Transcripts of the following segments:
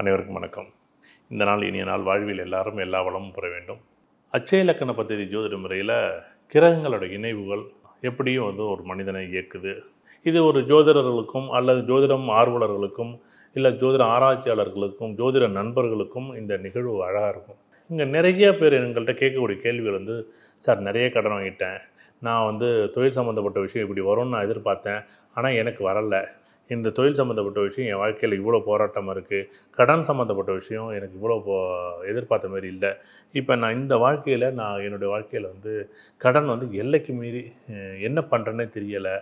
அனைவருக்கும் வணக்கம். இந்த நாள் இனிய நாள். வாழ்வில் எல்லாரும் எல்லா வளமும் பெற வேண்டும். அட்சய இலக்கண பദ്ധதி ஜோதிட முறையில் கிரகங்களோட இணைவுகள் எப்படியும் ஒரு மனிதனை இயக்குது. இது ஒரு ஜோதிடர்களுக்கும் அல்லது ஜோதிடம் ஆர்வலர்களுக்கும் இல்லை ஜோதிட ஆராய்ச்சியாளர்களுக்கும் ஜோதிட நண்பர்களுக்கும் இந்த நிகழ்வு அழகாக இருக்கும். இங்கே நிறைய பேர் எங்கள்கிட்ட கேட்கக்கூடிய கேள்விகள் சார் நிறைய கடன் வாங்கிட்டேன், நான் தொழில் சம்மந்தப்பட்ட விஷயம் இப்படி வரும்னு நான் எதிர்பார்த்தேன், ஆனால் எனக்கு வரலை. இந்த தொழில் சம்மந்தப்பட்ட விஷயம் என் வாழ்க்கையில் இவ்வளோ போராட்டமாக இருக்குது. கடன் சம்மந்தப்பட்ட விஷயம் எனக்கு இவ்வளோ எதிர்பார்த்த மாதிரி இல்லை. இப்போ நான் இந்த வாழ்க்கையில் என்னுடைய வாழ்க்கையில் கடன் எல்லைக்கு மீறி என்ன பண்ணுறேன்னே தெரியலை.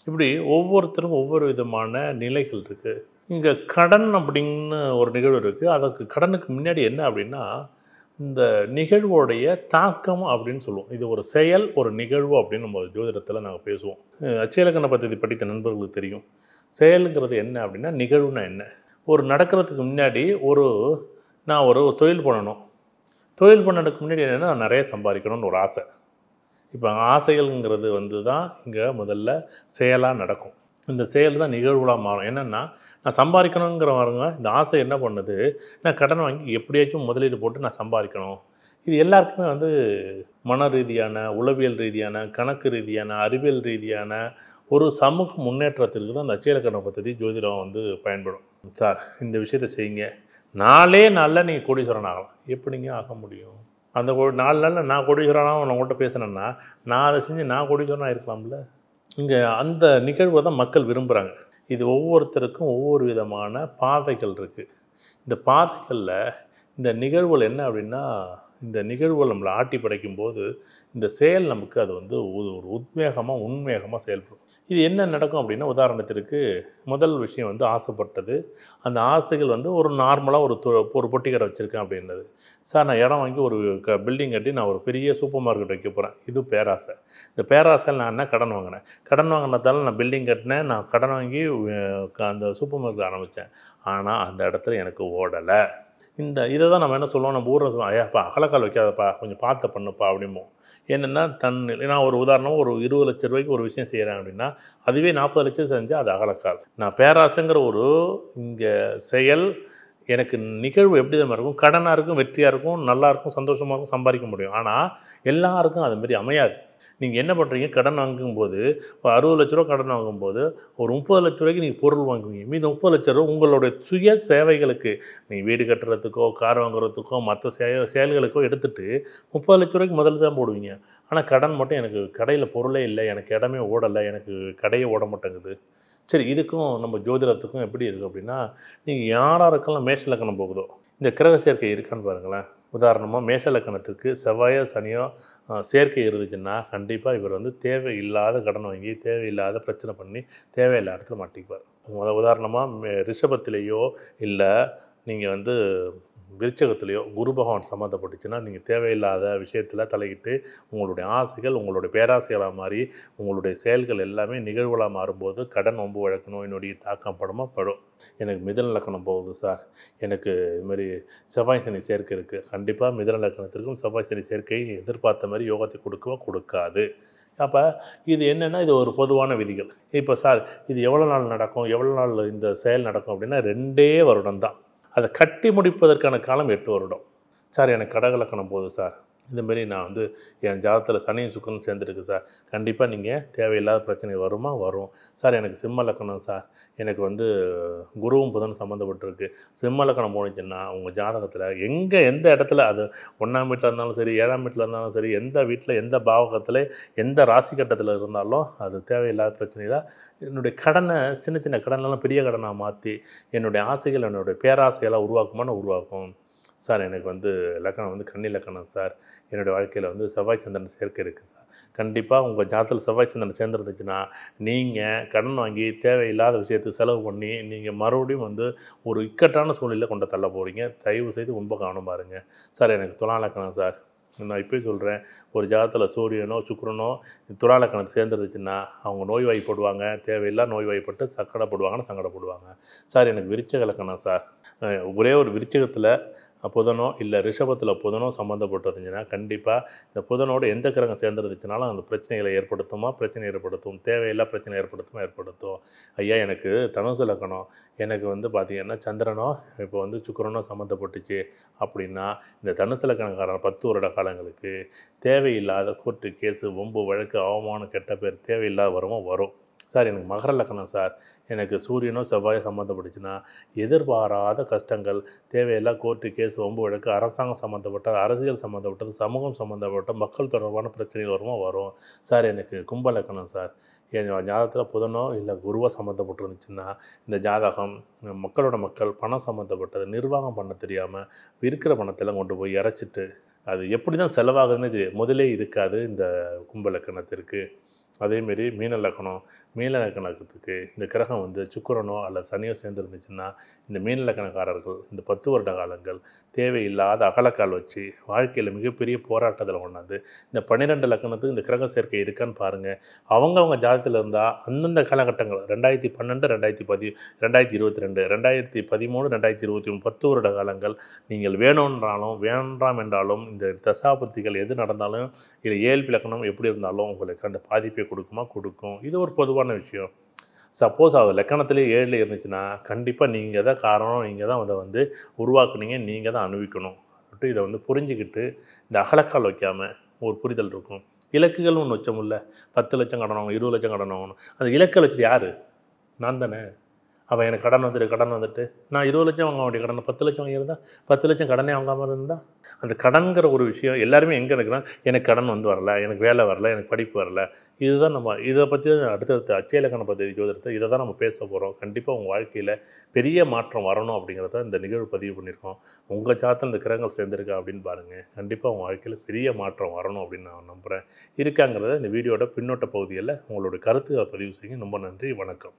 இப்படி ஒவ்வொருத்தருக்கும் ஒவ்வொரு விதமான நிலைகள் இருக்குது. இங்கே கடன் அப்படின்னு ஒரு நிகழ்வு இருக்குது. அதற்கு கடனுக்கு முன்னாடி என்ன அப்படின்னா, இந்த நிகழ்வோடைய தாக்கம் அப்படின்னு சொல்லுவோம். இது ஒரு செயல், ஒரு நிகழ்வு அப்படின்னு நம்ம ஜோதிடத்தில் நாங்கள் பேசுவோம். அட்சய இலக்கண பദ്ധதி படித்த நண்பர்களுக்கு தெரியும். செயலுங்கிறது என்ன அப்படின்னா, நிகழ்வுனா என்ன. ஒரு நடக்கிறதுக்கு முன்னாடி நான் ஒரு தொழில் பண்ணணும். தொழில் பண்ணதுக்கு முன்னாடி என்னென்னா, நான் நிறைய சம்பாதிக்கணும்னு ஒரு ஆசை. இப்போ ஆசைகள்ங்கிறது தான் இங்கே முதல்ல செயலாக நடக்கும். இந்த செயல் தான் நிகழ்வுகளாக மாறும். என்னென்னா, நான் சம்பாதிக்கணுங்கிறவங்க இந்த ஆசை என்ன பண்ணுது, நான் கடன் வாங்கி எப்படியாச்சும் முதலீடு போட்டு நான் சம்பாதிக்கணும். இது எல்லாருக்குமே மன ரீதியான, உளவியல் ரீதியான, கணக்கு ரீதியான, அறிவியல் ரீதியான ஒரு சமூக முன்னேற்றத்திற்கு தான் அந்த அட்சய இலக்கண பദ്ധதி ஜோதிடம் பயன்படும். சார் இந்த விஷயத்தை செய்யுங்க, 4 நாளில் நீங்கள் கோடீஸ்வரன் ஆகலாம். எப்படிங்க ஆக முடியும்? அந்த 4 நாளில் நான் கோடீஸ்வரனாக உங்கள்கிட்ட பேசுனேன்னா, நான் அதை செஞ்சு நான் கோடீஸ்வரனாக இருக்கலாம்ல. இங்கே அந்த நிகழ்வை தான் மக்கள் விரும்புகிறாங்க. இது ஒவ்வொருத்தருக்கும் ஒவ்வொரு விதமான பாதைகள் இருக்குது. இந்த பாதைகளில் இந்த நிகழ்வுகள் என்ன அப்படின்னா, இந்த நிகழ்வுகள் நம்மளை ஆட்டி படைக்கும்போது இந்த செயல் நமக்கு அது ஒரு உத்வேகமாக உண்வேகமாக செயல்படும். இது என்ன நடக்கும் அப்படின்னா, உதாரணத்திற்கு முதல் விஷயம் ஆசைப்பட்டது. அந்த ஆசைகள் ஒரு நார்மலாக ஒரு பொட்டி கடை வச்சுருக்கேன் அப்படின்றது. சார் நான் இடம் வாங்கி ஒரு பில்டிங் கட்டி நான் ஒரு பெரிய சூப்பர் மார்க்கெட் வைக்க போகிறேன். இது பேராசை. இந்த பேராசையில் நான் என்ன கடன் வாங்கினேன். கடன் வாங்கினதால நான் பில்டிங் கட்டினேன். நான் கடன் வாங்கி அந்த சூப்பர் மார்க்கெட் ஆரம்பித்தேன். ஆனால் அந்த இடத்துல எனக்கு ஓடலை. இதை தான் நம்ம என்ன சொல்லுவோம், நம்ம ஊரில் சொல்லுவோம், ஐயாப்பா அகலக்கால் வைக்காதப்பா, கொஞ்சம் பார்த்து பண்ணுப்பா அப்படிம்போம். என்னென்னா நான் ஒரு உதாரணமாக ஒரு 20 லட்ச ரூபாய்க்கு ஒரு விஷயம் செய்கிறேன் அப்படின்னா, அதுவே 40 லட்சம் செஞ்சால் அது அகலக்கால். நான் பேராசைங்கிற இங்கே செயல் எனக்கு நிகழ்வு எப்படி தான் இருக்கும், கடனாக இருக்கும், வெற்றியாக இருக்கும், நல்லாயிருக்கும், சந்தோஷமாக இருக்கும், சம்பாதிக்க முடியும். ஆனால் எல்லாருக்கும் அதுமாரி அமையாது. நீங்கள் என்ன பண்ணுறீங்க, கடன் வாங்கும்போது இப்போ 60 லட்ச ரூபா கடன் வாங்கும்போது ஒரு 30 லட்ச ரூபாய்க்கு நீங்கள் பொருள் வாங்குவீங்க. மீது 30 லட்ச ரூபா உங்களுடைய சுய சேவைகளுக்கு, நீங்கள் வீடு கட்டுறதுக்கோ கார் வாங்குறதுக்கோ மற்ற செயல்களுக்கோ எடுத்துகிட்டு 30 லட்ச ரூபாய்க்கு முதல்ல தான் போடுவீங்க. ஆனால் கடன் மட்டும், எனக்கு கடையில் பொருளே இல்லை, எனக்கு இடமே ஓடலை, எனக்கு கடையே ஓட மாட்டேங்குது. சரி, இதுக்கும் நம்ம ஜோதிடத்துக்கும் எப்படி இருக்குது அப்படின்னா, நீங்கள் யாராருக்கெல்லாம் மேஷ இலக்கணம் போகுதோ இந்த கிரக சேர்க்கை இருக்கான்னு பாருங்களேன். உதாரணமாக மேஷ இலக்கணத்துக்கு செவ்வாயோ சனியோ சேர்க்கை இருந்துச்சுன்னா, கண்டிப்பாக இவர் தேவையில்லாத கடன் வாங்கி தேவையில்லாத பிரச்சனை பண்ணி தேவையில்லாத இடத்துல மாட்டிக்குவார். உதாரணமாக ரிஷபத்திலேயோ இல்லை நீங்கள் விருச்சகத்திலேயோ குரு பகவான் சம்மந்தப்பட்டுச்சுன்னா, நீங்கள் தேவையில்லாத விஷயத்தில் தலையிட்டு உங்களுடைய ஆசைகள் உங்களுடைய பேராசைகளாக மாறி உங்களுடைய செயல்கள் எல்லாமே நிகழ்வுகளாக மாறும்போது கடன் வம்பு வழக்கு நோயினுடைய தாக்கம் படும். எனக்கு மிதுன இலக்கணம் போகுது சார், எனக்கு இதுமாதிரி செவ்வாய் சனி சேர்க்கை இருக்குது. கண்டிப்பாக மிதுன இலக்கணத்திற்கும் செவ்வாய் சனி சேர்க்கை எதிர்பார்த்த மாதிரி யோகத்தை கொடுக்காது. அப்போ இது என்னென்னா, இது ஒரு பொதுவான விதிகள். இப்போ சார் இது எவ்வளோ நாள் நடக்கும், எவ்வளோ நாள் இந்த செயல் நடக்கும் அப்படின்னா 2 வருடம் தான். அதை கட்டி முடிப்பதற்கான காலம் 8 வருடம். சார் எனக்கு கடக இலக்கணம் போகுது சார், இந்தமாரி நான் என் ஜாதகத்தில் சனியும் சுக்கிரனும் சேர்ந்துருக்கு சார், கண்டிப்பாக நீங்கள் தேவையில்லாத பிரச்சனை வருமா? வரும். சார் எனக்கு சிம்ம இலக்கணம் சார், எனக்கு குருவும் புதனும் சம்மந்தப்பட்டிருக்கு. சிம்ம இலக்கணம் போணுச்சுன்னா உங்கள் ஜாதகத்தில் எந்த இடத்துல, அது 1ஆம் வீட்டில் இருந்தாலும் சரி, 7ஆம் வீட்டில் இருந்தாலும் சரி, எந்த வீட்டில் எந்த பாவகத்தில் எந்த ராசி கட்டத்தில் இருந்தாலும் அது தேவையில்லாத பிரச்சனையில் என்னுடைய கடனை சின்ன சின்ன கடனெல்லாம் பெரிய கடனாக மாற்றி என்னுடைய ஆசைகள் என்னுடைய பேராசையெல்லாம் உருவாக்கும். சார் எனக்கு இலக்கணம் கன்னி இலக்கணம் சார், என்னுடைய வாழ்க்கையில் செவ்வாய் சந்திரன் சேர்க்கை இருக்குது சார். கண்டிப்பாக உங்கள் ஜாதகத்தில் செவ்வாய் சந்திரன் சேர்ந்துருந்துச்சுன்னா, நீங்கள் கடன் வாங்கி தேவையில்லாத விஷயத்துக்கு செலவு பண்ணி நீங்கள் மறுபடியும் ஒரு இக்கட்டான சூழ்நிலையில் கொண்டு தள்ள போகிறீங்க. தயவு செய்து ரொம்ப கவனமாக இருங்க. சார் எனக்கு துலா இலக்கணம் சார், நான் இப்போயே சொல்கிறேன், ஒரு ஜாதகத்தில் சூரியனோ சுக்கிரனோ துலா இலக்கணத்தை சேர்ந்துருச்சுன்னா அவங்க நோய்வாய்ப்படுவாங்க, தேவையில்லாத நோய்வாய்ப்பட்டு சங்கடப்படுவாங்க. சார் எனக்கு விருச்சிக இலக்கணம் சார், ஒரே ஒரு விருச்சிகத்தில் புதனோ இல்லை ரிஷபத்தில் புதனோ சம்மந்தப்பட்டிருந்துச்சுன்னா கண்டிப்பாக இந்த புதனோட எந்த கிரகம் சேர்ந்துருந்துச்சுனாலும் அந்த பிரச்சனைகளை ஏற்படுத்துமா, பிரச்சனை ஏற்படுத்தும், தேவையில்லா பிரச்சனை ஏற்படுத்துமா, ஏற்படுத்தும். ஐயா எனக்கு தனுசு லக்னம், எனக்கு வந்து பார்த்திங்கன்னா சந்திரனோ இப்போ வந்து சுக்கிரனோ சம்மந்தப்பட்டுச்சு அப்படின்னா, இந்த தனுசு லக்னக்காரன் 10 வருட காலங்களுக்கு தேவையில்லாத கோர்ட்டு கேஸு, வம்பு வழக்கு, அவமானம், கெட்ட பேர் தேவையில்லாத வரும். சார் எனக்கு மகர லக்னம் சார், எனக்கு சூரியனோ செவ்வாயோ சம்மந்தப்பட்டுச்சுன்னா எதிர்பாராத கஷ்டங்கள், தேவையில்லா கோர்ட்டு கேஸ், வம்பு வழக்கு, அரசாங்கம் சம்மந்தப்பட்டது, அரசியல் சம்மந்தப்பட்டது, சமூகம் சம்மந்தப்பட்ட மக்கள் தொடர்பான பிரச்சனைகள் வரும். சார் எனக்கு கும்ப லக்னம் சார், என் ஜாதகத்தில் புதனோ இல்லை குருவோ சம்மந்தப்பட்டிருந்துச்சுன்னா இந்த ஜாதகம் மக்கள் பணம் சம்மந்தப்பட்டது, நிர்வாகம் பண்ண தெரியாமல் இருக்கிற பணத்தெல்லாம் கொண்டு போய் இறைச்சிட்டு அது எப்படி தான் செலவாகுதுன்னே தெரியும். முதலே இருக்காது இந்த கும்ப லக்கணத்திற்கு. அதேமாரி மீன லக்கணத்துக்கு இந்த கிரகம் வந்து சுக்கிரனோ அல்லது சனியோ சேர்ந்துருந்துச்சுன்னா இந்த மீன லக்கணக்காரர்கள் இந்த 10 வருட காலங்கள் தேவையில்லாத அகலக்கால் வச்சு வாழ்க்கையில் மிகப்பெரிய போராட்டத்தில் கொண்டாந்து இந்த 12 லக்கணத்துக்கு இந்த கிரக சேர்க்கை இருக்கான்னு பாருங்கள். அவங்கவுங்க ஜாதகத்தில் இருந்தால் அந்தந்த காலகட்டங்கள் 2012, 2022, 2013, 2023 10 வருட காலங்கள் நீங்கள் வேணுன்றாலும் வேண்டாம் என்றாலும் இந்த தசாபுத்திகள் எது நடந்தாலும் இல்லை ஏழ்பி லக்கணம் எப்படி இருந்தாலும் உங்களுக்கு அந்த பாதிப்பை கொடுக்கும். இது ஒரு பொதுவான விஷயம். சப்போஸ் அது லக்கணத்திலே 7ல் இருந்துச்சுன்னா கண்டிப்பாக நீங்கள் தான் காரணம், நீங்கள் தான் அதை வந்து உருவாக்குனீங்க, நீங்கள் தான் அனுபவிக்கணும். இதை வந்து புரிஞ்சுக்கிட்டு இந்த அகலக்கால் வைக்காமல் ஒரு புரிதல் இருக்கும். இலக்குகள்னு ஒன்று வச்சோம்ல, 10 லட்சம் கடன் வாங்கணும், 20 லட்சம் கடன் வாங்கணும். அந்த இலக்கை வச்சது யார்? நான் தானே. அவன் எனக்கு கடன் வந்துட்டு நான் 20 லட்சம் வாங்க வேண்டிய கடன் 10 லட்சம் வாங்கியிருந்தா 10 லட்சம் கடனே வாங்காமல் இருந்தால் அந்த கடன்கிற ஒரு விஷயம் எல்லாருமே எங்கே இருக்கிறான், எனக்கு கடன் வந்து வரல, எனக்கு வேலை வரல, எனக்கு படிப்பு வரல. இதுதான் நம்ம இதை பற்றி அடுத்தடுத்த அச்சய இலக்கண பദ്ധதி ஜோதிடத்தை இதை தான் நம்ம பேச போகிறோம். கண்டிப்பாக உங்கள் வாழ்க்கையில் பெரிய மாற்றம் வரணும் அப்படிங்கிறத இந்த நிகழ்வு பதிவு பண்ணியிருக்கோம். உங்கள் ஜாதகத்தில் இந்த கிரகங்கள் சேர்ந்துருக்கா அப்படின்னு பாருங்கள். கண்டிப்பாக உங்கள் வாழ்க்கையில் பெரிய மாற்றம் வரணும் அப்படின்னு நான் நம்புகிறேன். இருக்காங்கிறத இந்த வீடியோட பின்னோட்ட பகுதிகளில் உங்களோட கருத்துக்களை பதிவு செய்யுங்க. ரொம்ப நன்றி. வணக்கம்.